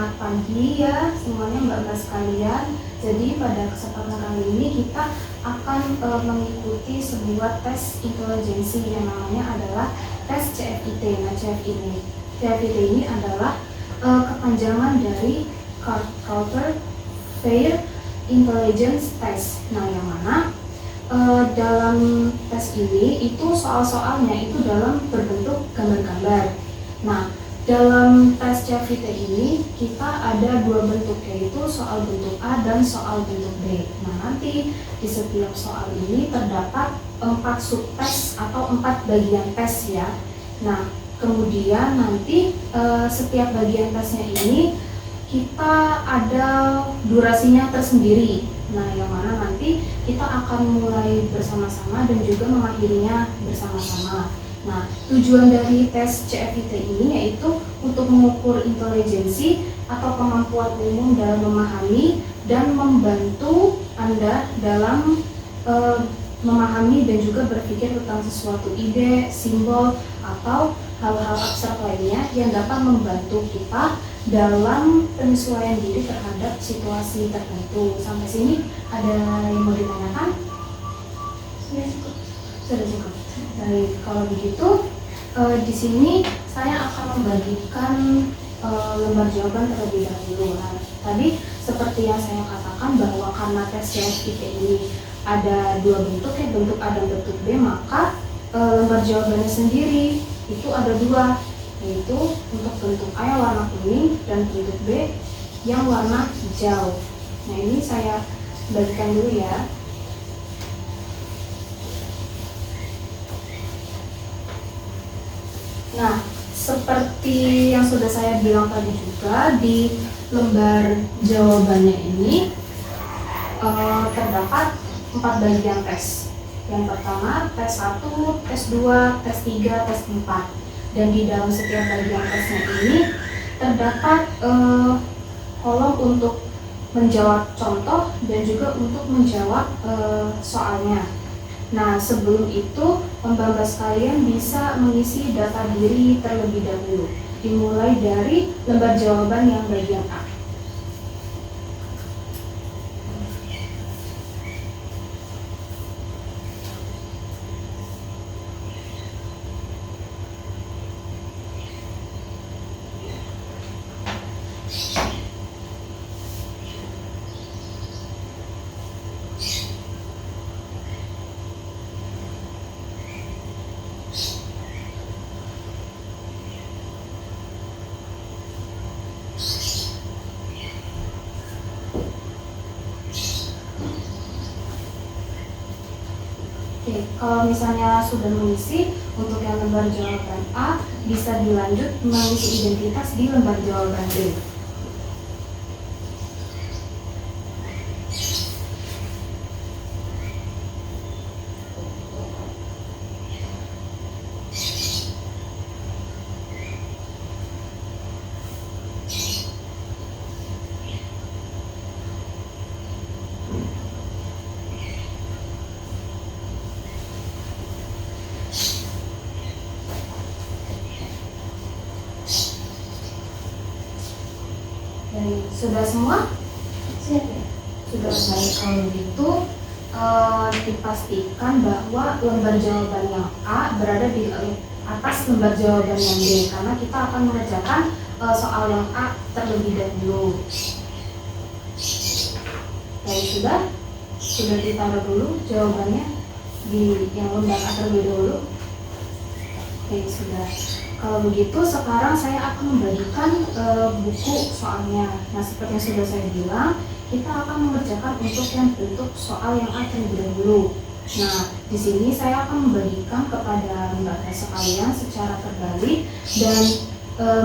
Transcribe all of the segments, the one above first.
Selamat pagi ya semuanya mbak-mbak sekalian. Jadi pada kesempatan kali ini kita akan mengikuti sebuah tes intelijensi yang namanya adalah tes CFIT. Nah CFIT ini adalah kepanjangan dari Culture Fair Intelligence Test. Nah yang mana dalam tes ini itu soal-soalnya itu dalam berbentuk gambar-gambar. Nah dalam tes CFIT ini kita ada dua bentuk, yaitu soal bentuk A dan soal bentuk B. Nah nanti di setiap soal ini terdapat 4 subtes atau 4 bagian tes ya. Nah kemudian nanti setiap bagian tesnya ini kita ada durasinya tersendiri. Nah yang mana nanti kita akan mulai bersama-sama dan juga mengakhirinya bersama-sama. Nah, tujuan dari tes CFIT ini yaitu untuk mengukur intelijensi atau kemampuan umum dalam memahami dan membantu Anda dalam memahami dan juga berpikir tentang sesuatu ide, simbol, atau hal-hal abstrak lainnya yang dapat membantu kita dalam penyesuaian diri terhadap situasi tertentu. Sampai sini ada yang mau ditanyakan? Sudah cukup. Baik, kalau begitu di sini saya akan membagikan lembar jawaban terlebih dahulu. Nah, tadi seperti yang saya katakan bahwa karena tes CFIT ini ada dua bentuk ya, bentuk A dan bentuk B, maka lembar jawabannya sendiri itu ada dua, yaitu untuk bentuk A yang warna kuning dan bentuk B yang warna hijau. Nah ini saya bagikan dulu ya. Nah, seperti yang sudah saya bilang tadi juga, di lembar jawabannya ini terdapat 4 bagian tes. Yang pertama, tes 1, tes 2, tes 3, tes 4. Dan di dalam setiap bagian tesnya ini terdapat kolom untuk menjawab contoh dan juga untuk menjawab soalnya. Nah, sebelum itu, mbak-mbak sekalian bisa mengisi data diri terlebih dahulu, dimulai dari lembar jawaban yang bagian A. Oke, kalau misalnya sudah mengisi, untuk yang lembar jawaban A bisa dilanjut mengisi identitas di lembar jawaban B. Sudah semua? Sudah. Baik, kalau begitu dipastikan bahwa lembar jawaban yang A berada di atas lembar jawaban yang B, karena kita akan mengerjakan soal yang A terlebih dahulu. Baik, sudah ditaruh dulu jawabannya di yang lembar A terlebih dahulu. Oke, sudah. Kalau begitu sekarang saya akan membagikan buku soalnya. Nah seperti yang sudah saya bilang, kita akan mengerjakan untuk yang bentuk soal yang A terlebih dahulu. Nah di sini saya akan membagikan kepada mbak-mbak sekalian secara terbalik, dan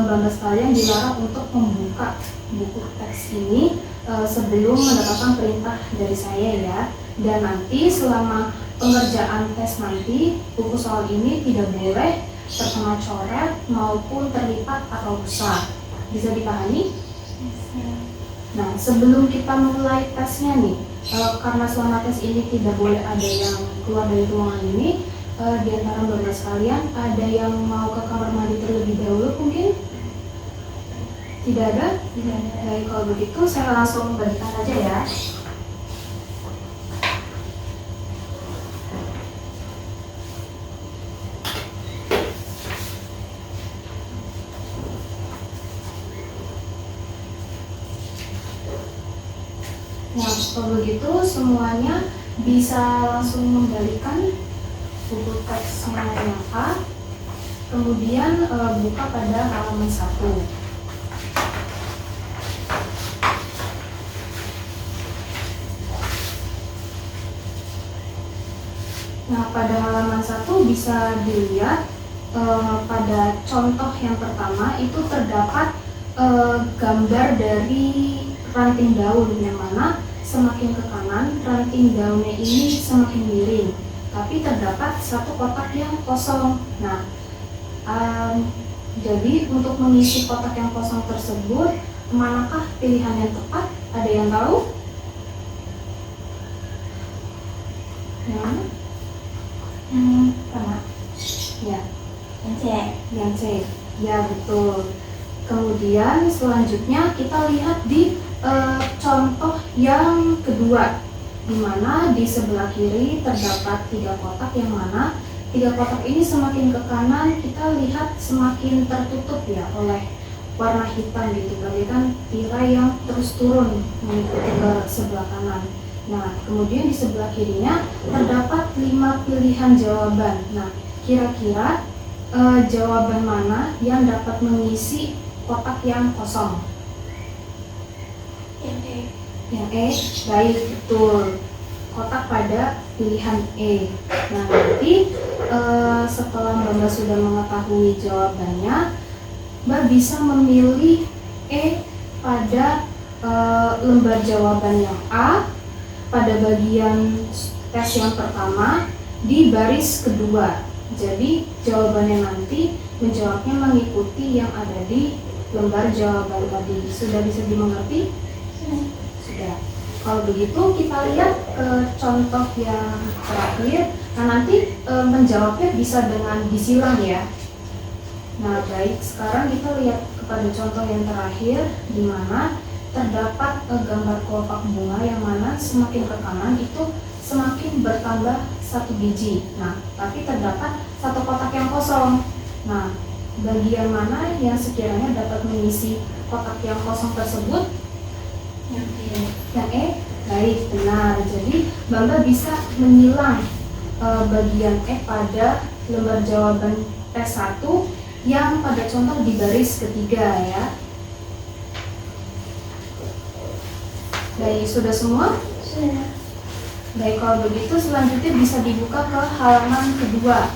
mbak-mbak sekalian dilarang untuk membuka buku teks ini sebelum mendapatkan perintah dari saya ya. Dan nanti selama pengerjaan tes nanti, buku soal ini tidak boleh terkena coret maupun terlipat atau rusak. Bisa dipahami? Nah, sebelum kita mulai tesnya nih, karena selama tes ini tidak boleh ada yang keluar dari ruangan ini, di antara mbak-mbak sekalian ada yang mau ke kamar mandi terlebih dahulu mungkin? Tidak ada? Tidak ada. Baik, kalau begitu saya langsung bagikan aja ya. Nah, kalau begitu semuanya bisa langsung membalikan buku teksnya yang A, kemudian buka pada halaman 1. Nah, pada halaman 1 bisa dilihat pada contoh yang pertama itu terdapat gambar dari ranting daun, yang mana semakin ke kanan ranting daunnya ini semakin miring, tapi terdapat satu kotak yang kosong. Nah, jadi untuk mengisi kotak yang kosong tersebut, manakah pilihan yang tepat? Ada yang tahu? Yang mana? Sama. Ya, Yang C. yang C. Ya, betul. Kemudian selanjutnya kita lihat di contoh yang kedua, di mana di sebelah kiri terdapat 3 kotak, yang mana 3 kotak ini semakin ke kanan kita lihat semakin tertutup ya oleh warna hitam gitu, bagaikan tirai yang terus turun mengikuti ke sebelah kanan. Nah, kemudian di sebelah kirinya terdapat 5 pilihan jawaban. Nah, kira-kira jawaban mana yang dapat mengisi kotak yang kosong? Yang E. Yang E, baik, betul. Kotak pada pilihan E. Nah, nanti setelah Mbak sudah mengetahui jawabannya, Mbak bisa memilih E pada lembar jawaban yang A pada bagian tes yang pertama di baris kedua. Jadi jawabannya nanti menjawabnya mengikuti yang ada di lembar jawaban tadi. Sudah bisa dimengerti? Sudah. Kalau begitu kita lihat contoh yang terakhir. Nah, nanti menjawabnya bisa dengan disilang ya. Nah, baik, sekarang kita lihat kepada contoh yang terakhir, di mana terdapat gambar kelopak bunga, yang mana semakin ke kanan itu semakin bertambah 1 biji. Nah, tapi terdapat 1 kotak yang kosong. Nah, bagian mana yang sekiranya dapat mengisi kotak yang kosong tersebut? Yang E. Yang E, baik, benar. Jadi Mbak bisa menyilang bagian E pada lembar jawaban tes 1 yang pada contoh di baris ketiga ya. Baik, sudah semua? Sudah. Baik, kalau begitu selanjutnya bisa dibuka ke halaman kedua.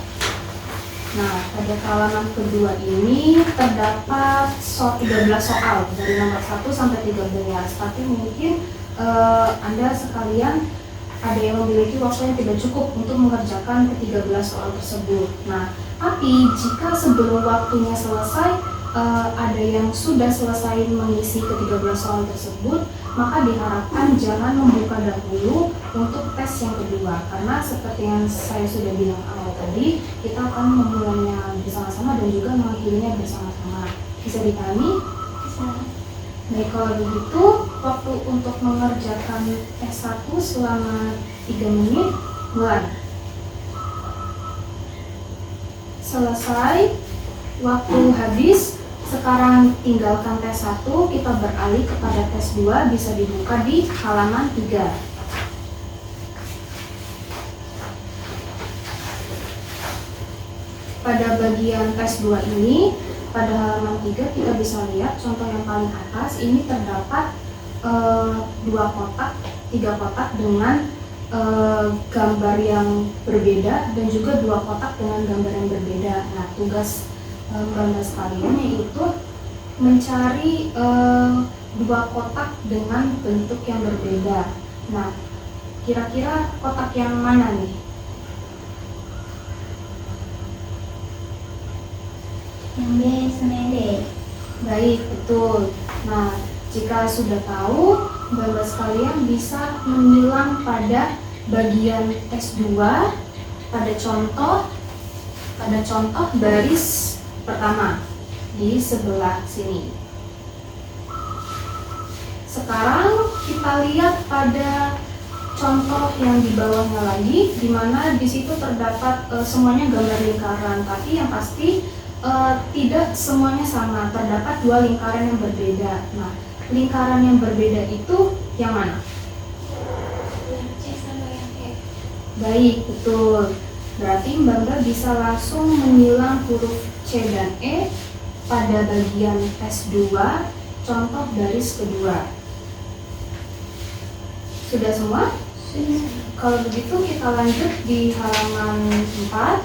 Nah, pada halaman kedua ini terdapat 13 soal dari nomor 1 sampai 13. Tapi mungkin Anda sekalian ada yang memiliki waktu yang tidak cukup untuk mengerjakan ke-13 soal tersebut. Nah, tapi jika sebelum waktunya selesai ada yang sudah selesai mengisi ke-13 soal tersebut, maka diharapkan jangan membuka dahulu untuk tes yang kedua, karena seperti yang saya sudah bilang awal tadi, kita akan memulainya bersama-sama dan juga mengakhirinya bersama-sama. Bisa dipahami? Bisa. Baik, kalau begitu waktu untuk mengerjakan tes 1 selama 3 menit, mulai. Selesai, waktu habis. Sekarang tinggalkan tes 1, kita beralih kepada tes 2, bisa dibuka di halaman 3. Pada bagian tes 2 ini, pada halaman 3 kita bisa lihat contoh yang paling atas, ini terdapat 2 kotak, 3 kotak dengan gambar yang berbeda dan juga 2 kotak dengan gambar yang berbeda. Nah, tugas Anda sekalian yaitu mencari 2 kotak dengan bentuk yang berbeda. Nah, kira-kira kotak yang mana nih? Yang B sama yang D. Baik, betul. Nah, jika sudah tahu, Bapak sekalian bisa menyilang pada bagian tes 2 pada contoh baris pertama di sebelah sini. sekarang kita lihat pada contoh yang di bawahnya lagi, di mana di situ terdapat semuanya gambar lingkaran, tapi yang pasti tidak semuanya sama, terdapat dua lingkaran yang berbeda. Nah, lingkaran yang berbeda itu yang mana? Yang C sama yang E. Baik, betul. Berarti Mbak Mbak bisa langsung menyilang huruf C dan E pada bagian tes 2, contoh baris kedua. Sudah semua? Sudah. Kalau begitu kita lanjut di halaman 4.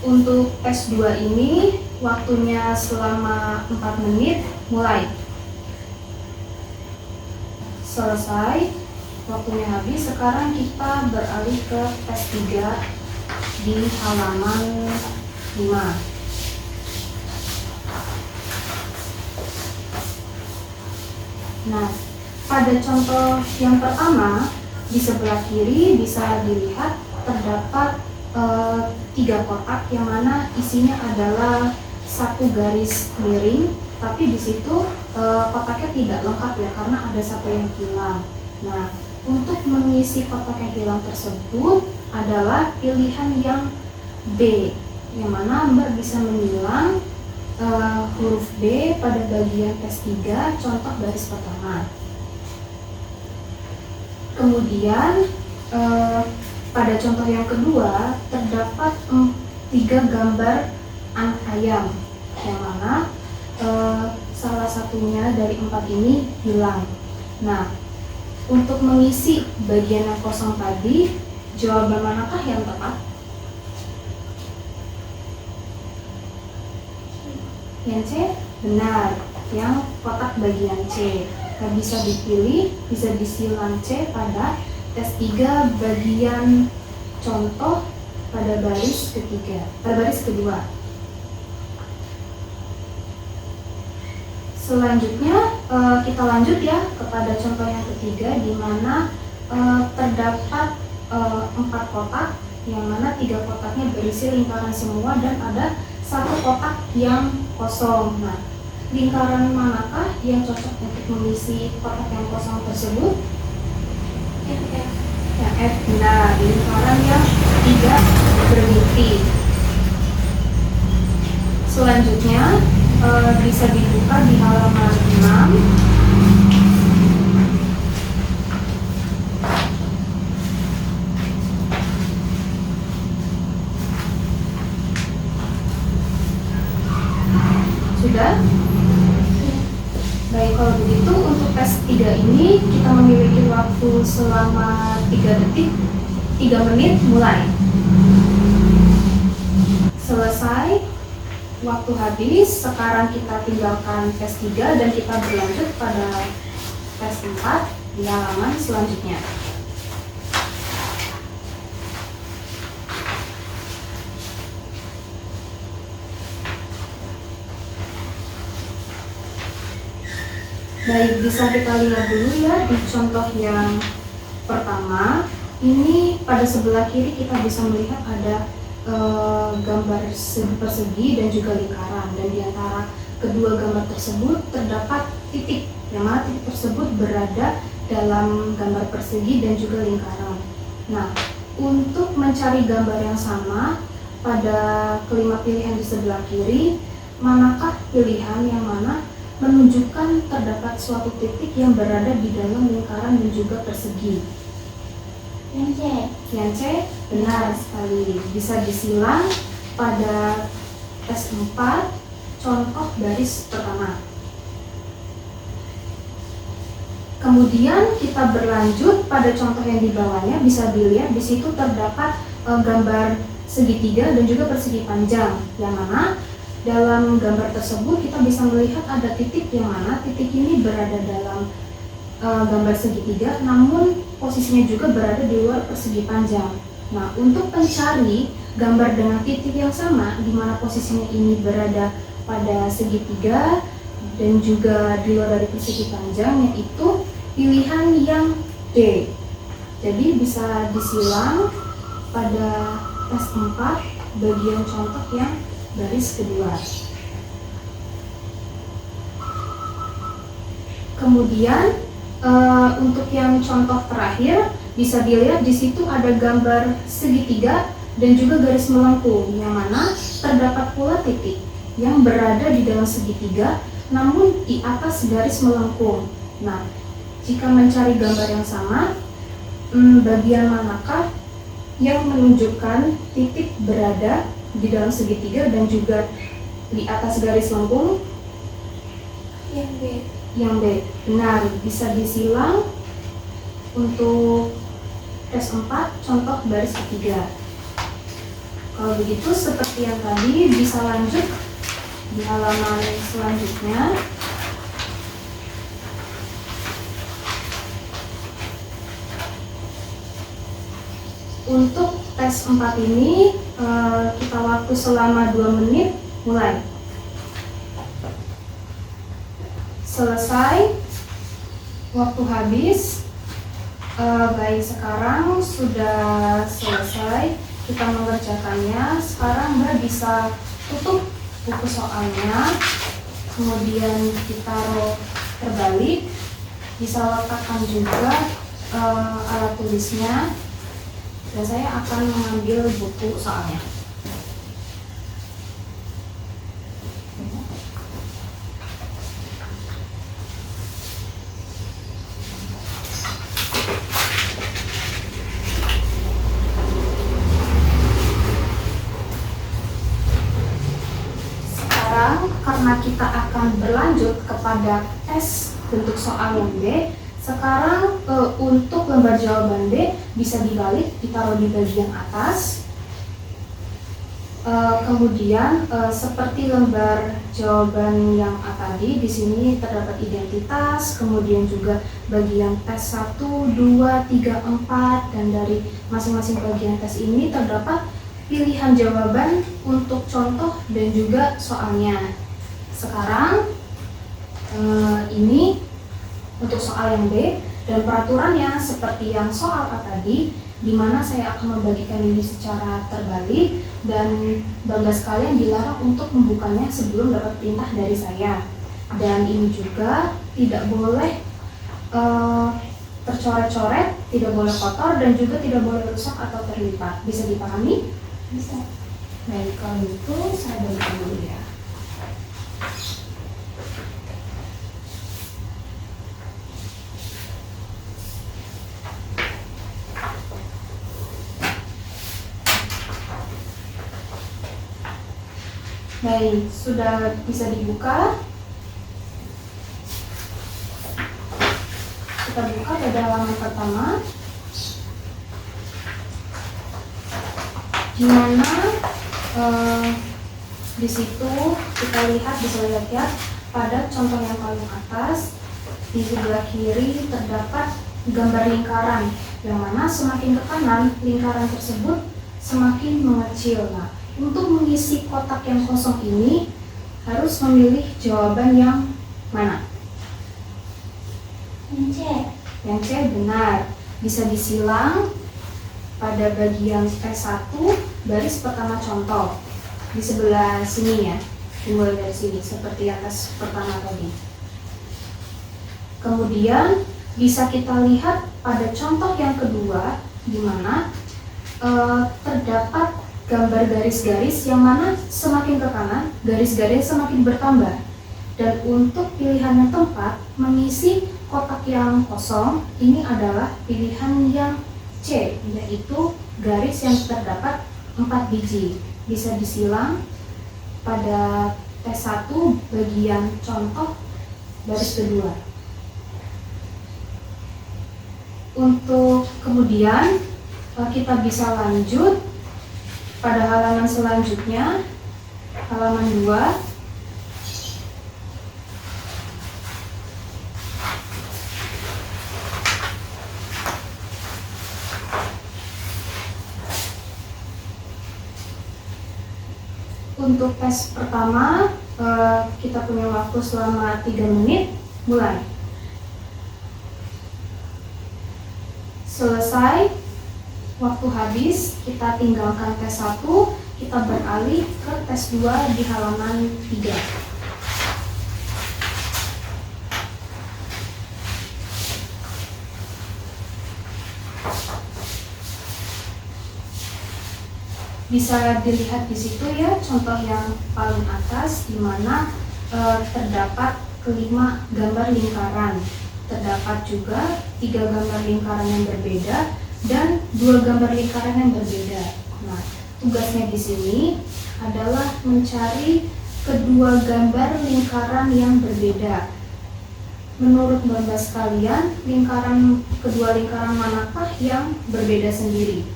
Untuk tes 2 ini waktunya selama 4 menit, mulai. Selesai, waktunya habis. Sekarang kita beralih ke tes 3 di halaman 5. Nah, pada contoh yang pertama, di sebelah kiri bisa dilihat terdapat 3 kotak yang mana isinya adalah satu garis miring, tapi di situ kotaknya tidak lengkap ya, karena ada satu yang hilang. Nah, untuk mengisi kotak yang hilang tersebut adalah pilihan yang B, yang mana Mbak bisa menyilang huruf B pada bagian tes 3, contoh baris pertama. Kemudian pada contoh yang kedua terdapat 3 gambar anak ayam, yang mana salah satunya dari 4 ini hilang. Nah, untuk mengisi bagian yang kosong tadi, jawaban manakah yang tepat? Yang C? Benar, yang kotak bagian C. Nah, bisa dipilih, bisa disilang C pada tes 3 bagian contoh pada baris kedua. Selanjutnya kita lanjut ya kepada contoh yang ketiga, di mana terdapat 4 kotak, yang mana 3 kotaknya berisi lingkaran semua dan ada 1 kotak yang kosong. Nah, lingkaran manakah yang cocok untuk mengisi kotak yang kosong tersebut? Yang F. Yang F, benar, lingkaran yang tidak berbinti. Selanjutnya bisa dibuka di halaman 6. Sudah? Baik, kalau begitu untuk tes 3 ini kita memiliki waktu selama 3 menit mulai. Selesai, waktu habis. Sekarang kita tinggalkan tes 3 dan kita berlanjut pada tes 4 di halaman selanjutnya. Baik, bisa kita lihat dulu ya di contoh yang pertama. Ini pada sebelah kiri kita bisa melihat ada gambar segi persegi dan juga lingkaran, dan di antara kedua gambar tersebut terdapat titik, yang mana titik tersebut berada dalam gambar persegi dan juga lingkaran. Nah, untuk mencari gambar yang sama pada kelima pilihan di sebelah kiri, manakah pilihan yang mana menunjukkan terdapat suatu titik yang berada di dalam lingkaran dan juga persegi? Yang C. Yang C, benar sekali. Bisa disilang pada tes 4, contoh baris pertama. Kemudian kita berlanjut pada contoh yang di bawahnya. Bisa dilihat di situ terdapat gambar segitiga dan juga persegi panjang, yang mana dalam gambar tersebut kita bisa melihat ada titik, yang mana titik ini berada dalam gambar segitiga, namun posisinya juga berada di luar persegi panjang. Nah, untuk mencari gambar dengan titik yang sama, di mana posisinya ini berada pada segitiga dan juga di luar dari persegi panjang, yaitu pilihan yang D. Jadi bisa disilang pada tes 4, bagian contoh yang baris kedua. Kemudian untuk yang contoh terakhir bisa dilihat di situ ada gambar segitiga dan juga garis melengkung, yang mana terdapat pula titik yang berada di dalam segitiga namun di atas garis melengkung. Nah, jika mencari gambar yang sama, bagian manakah yang menunjukkan titik berada di dalam segitiga dan juga di atas garis lengkung? Yang B. Yang B. Benar, bisa disilang untuk tes 4 contoh baris ketiga. Kalau begitu seperti yang tadi, bisa lanjut di halaman selanjutnya. Untuk tes 4 ini kita waktu selama 2 menit, mulai. Selesai, waktu habis. Baik, sekarang sudah selesai kita mengerjakannya. Sekarang Mbak bisa tutup buku soalnya, kemudian ditaruh terbalik, bisa letakkan juga alat tulisnya, dan saya akan mengambil buku soalnya. Karena kita akan berlanjut kepada tes bentuk soal yang B, sekarang untuk lembar jawaban B bisa dibalik, ditaruh di bagian atas. Kemudian seperti lembar jawaban yang A tadi, di sini terdapat identitas, kemudian juga bagian tes 1, 2, 3, 4, dan dari masing-masing bagian tes ini terdapat pilihan jawaban untuk contoh dan juga soalnya. Sekarang ini untuk soal yang B, dan peraturannya seperti yang soal A tadi, di mana saya akan membagikan ini secara terbalik, dan Bapak sekalian dilarang untuk membukanya sebelum dapat perintah dari saya. Dan ini juga tidak boleh tercoret-coret, tidak boleh kotor, dan juga tidak boleh rusak atau terlipat. Bisa dipahami? Bisa. Baik, kalau itu saya bagikan dulu ya. Baik, sudah bisa dibuka. Kita buka pada halaman pertama, di mana di situ kita lihat, bisa lihat ya, pada contoh yang paling atas di sebelah kiri terdapat gambar lingkaran, yang mana semakin ke kanan lingkaran tersebut semakin mengecil. Nah, untuk mengisi kotak yang kosong ini harus memilih jawaban yang mana? Yang C. Yang C, benar. Bisa disilang pada bagian T1 baris pertama contoh di sebelah sini ya, dimulai dari sini seperti atas pertama tadi. Kemudian bisa kita lihat pada contoh yang kedua, di mana terdapat gambar garis-garis, yang mana semakin ke kanan garis-garis semakin bertambah. Dan untuk pilihan yang tempat mengisi kotak yang kosong ini adalah pilihan yang C, yaitu garis yang terdapat 4 biji. Bisa disilang pada T1 bagian contoh baris kedua. Untuk kemudian kita bisa lanjut pada halaman selanjutnya, halaman 2. Untuk tes pertama, kita punya waktu selama 3 menit, mulai. Selesai, waktu habis, kita tinggalkan tes 1, kita kita beralih ke tes 2 di halaman 3. Bisa dilihat di situ ya, contoh yang paling atas di mana terdapat 5 gambar lingkaran. Terdapat juga 3 gambar lingkaran yang berbeda dan 2 gambar lingkaran yang berbeda. Nah, tugasnya di sini adalah mencari kedua gambar lingkaran yang berbeda. Menurut Mbak sekalian, kedua lingkaran manakah yang berbeda sendiri?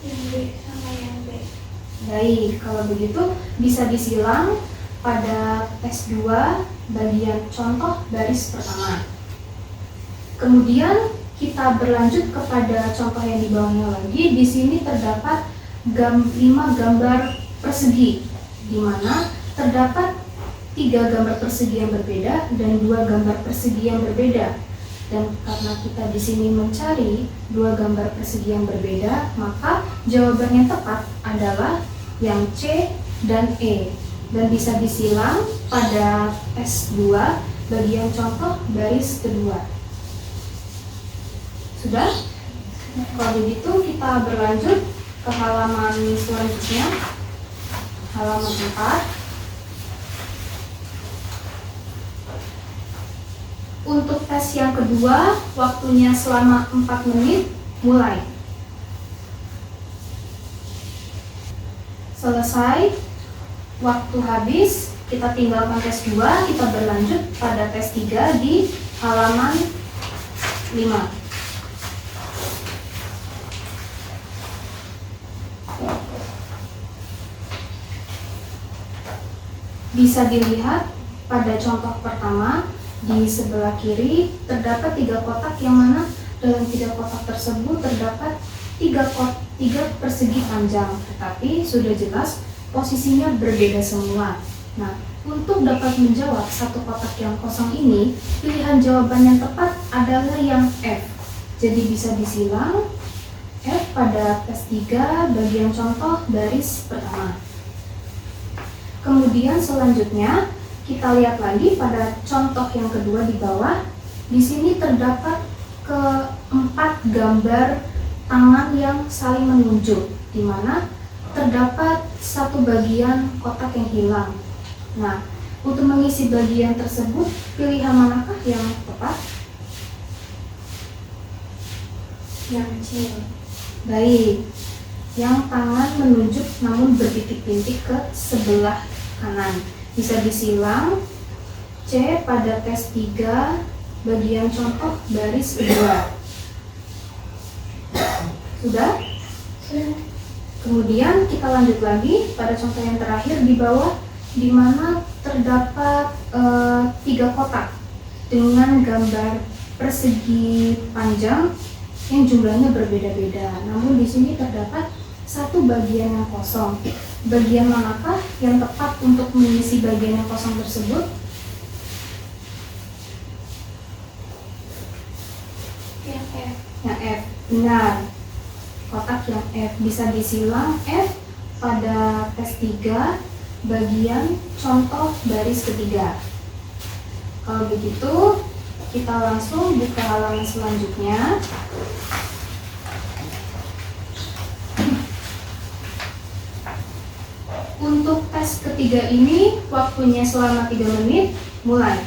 Yang B sama yang B. Baik, kalau begitu bisa disilang pada tes 2 bagian contoh baris pertama. Kemudian kita berlanjut kepada contoh yang di bawahnya lagi. Di sini terdapat 5 gambar persegi, di mana terdapat 3 gambar persegi yang berbeda dan 2 gambar persegi yang berbeda. Dan karena kita di sini mencari 2 gambar persegi yang berbeda, maka jawaban yang tepat adalah yang C dan E. Dan bisa disilang pada tes 2 bagian contoh baris kedua. Sudah? Kalau begitu kita berlanjut ke halaman selanjutnya, halaman 4. Untuk tes yang kedua, waktunya selama 4 menit, mulai. Selesai, waktu habis, kita tinggalkan tes 2, kita berlanjut pada tes 3 di halaman 5. Bisa dilihat pada contoh pertama, di sebelah kiri terdapat 3 kotak yang mana dalam 3 kotak tersebut terdapat 3 persegi panjang, tetapi sudah jelas posisinya berbeda semua. Nah, untuk dapat menjawab satu kotak yang kosong ini, pilihan jawaban yang tepat adalah yang F. Jadi bisa disilang F pada tes 3 bagian contoh baris pertama. Kemudian selanjutnya kita lihat lagi pada contoh yang kedua di bawah. Di sini terdapat 4 gambar tangan yang saling menunjuk, di mana terdapat satu bagian kotak yang hilang. Nah, untuk mengisi bagian tersebut, pilihan manakah yang tepat? Yang C. Baik, yang tangan menunjuk namun bertitik-titik ke sebelah kanan. Bisa disilang C pada tes 3 bagian contoh baris kedua. Sudah? Sudah. Kemudian kita lanjut lagi pada contoh yang terakhir di bawah, di mana terdapat 3 kotak dengan gambar persegi panjang yang jumlahnya berbeda-beda. Namun di sini terdapat satu bagian yang kosong. Bagian manakah yang tepat untuk mengisi bagian yang kosong tersebut? Yang F. Yang F, benar. Kotak yang F bisa disilang F pada tes 3 bagian contoh baris ketiga. Kalau begitu, kita langsung buka halaman selanjutnya. Untuk tes ketiga ini, waktunya selama 3 menit, mulai.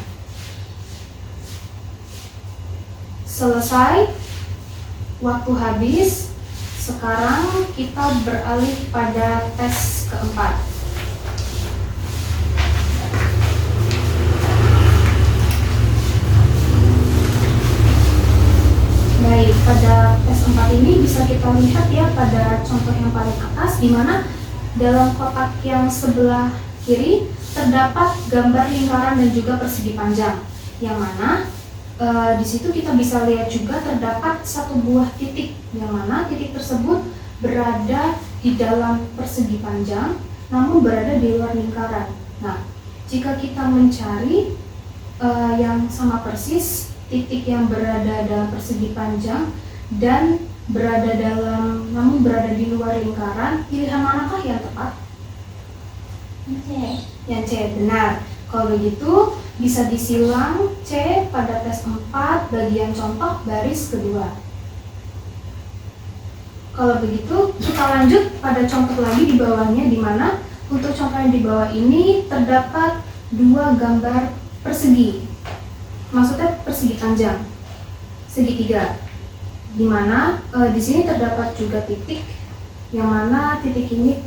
Selesai, waktu habis. Sekarang kita beralih pada tes keempat. Baik, pada tes 4 ini bisa kita lihat ya pada contoh yang paling atas, di mana dalam kotak yang sebelah kiri terdapat gambar lingkaran dan juga persegi panjang, yang mana di situ kita bisa lihat juga terdapat satu buah titik, yang mana titik tersebut berada di dalam persegi panjang, namun berada di luar lingkaran. Nah, jika kita mencari yang sama persis titik yang berada dalam persegi panjang dan namun berada di luar lingkaran, pilihan manakah yang tepat? C. Yang C, benar. Kalau begitu, bisa disilang C pada tes 4 bagian contoh baris kedua. Kalau begitu, kita lanjut pada contoh lagi di bawahnya, di mana untuk contoh yang di bawah ini terdapat dua gambar persegi. Maksudnya persegi panjang, segitiga. Di mana di sini terdapat juga titik, yang mana titik ini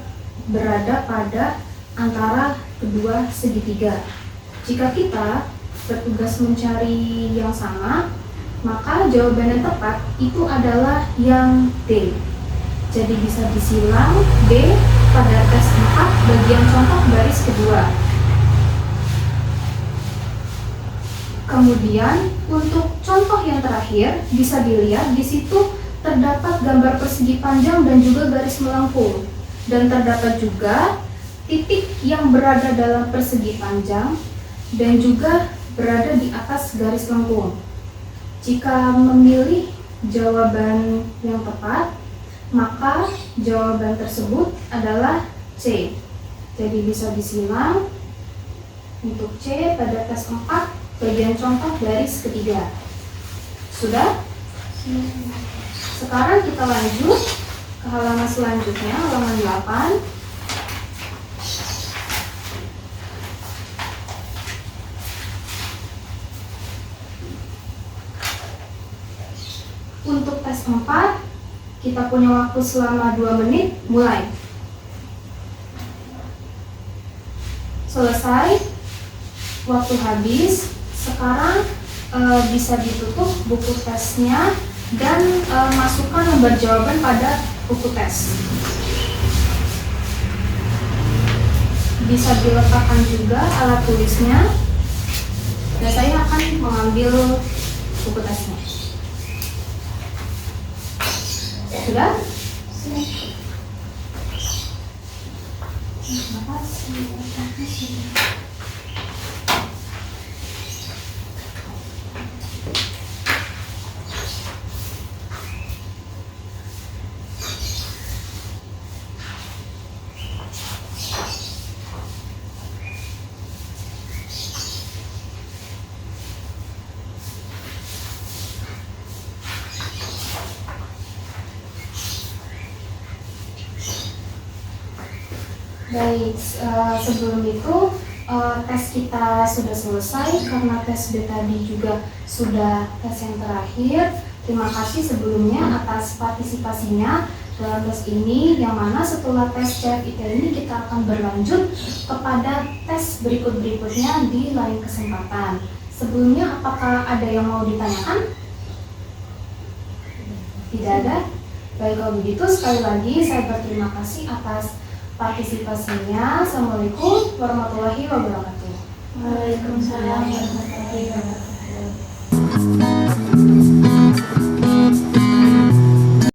berada pada antara kedua segitiga. Jika kita bertugas mencari yang sama, maka jawaban yang tepat itu adalah yang D. Jadi bisa disilang B pada tes 4 bagian contoh baris kedua. Kemudian untuk contoh yang terakhir bisa dilihat di situ terdapat gambar persegi panjang dan juga garis melengkung, dan terdapat juga titik yang berada dalam persegi panjang dan juga berada di atas garis lengkung. Jika memilih jawaban yang tepat, maka jawaban tersebut adalah C. Jadi bisa disilang untuk C pada tes 4 bagian contoh baris ketiga. Sudah? Sekarang kita lanjut ke halaman selanjutnya, halaman 8. Untuk tes 4, kita punya waktu selama 2 menit, mulai. Selesai, waktu habis. Sekarang bisa ditutup buku tesnya dan masukkan lembar jawaban pada buku tes. Bisa diletakkan juga alat tulisnya, dan saya akan mengambil buku tesnya. Sudah? Baik, sebelum itu tes kita sudah selesai karena tes B tadi juga sudah tes yang terakhir. Terima kasih sebelumnya atas partisipasinya dalam tes ini, yang mana setelah tes CFIT ini kita akan berlanjut kepada tes berikut-berikutnya di lain kesempatan. Sebelumnya, apakah ada yang mau ditanyakan? Tidak ada? Baik, kalau begitu sekali lagi saya berterima kasih atas partisipasinya. Assalamualaikum warahmatullahi wabarakatuh. Waalaikumsalam warahmatullahi wabarakatuh.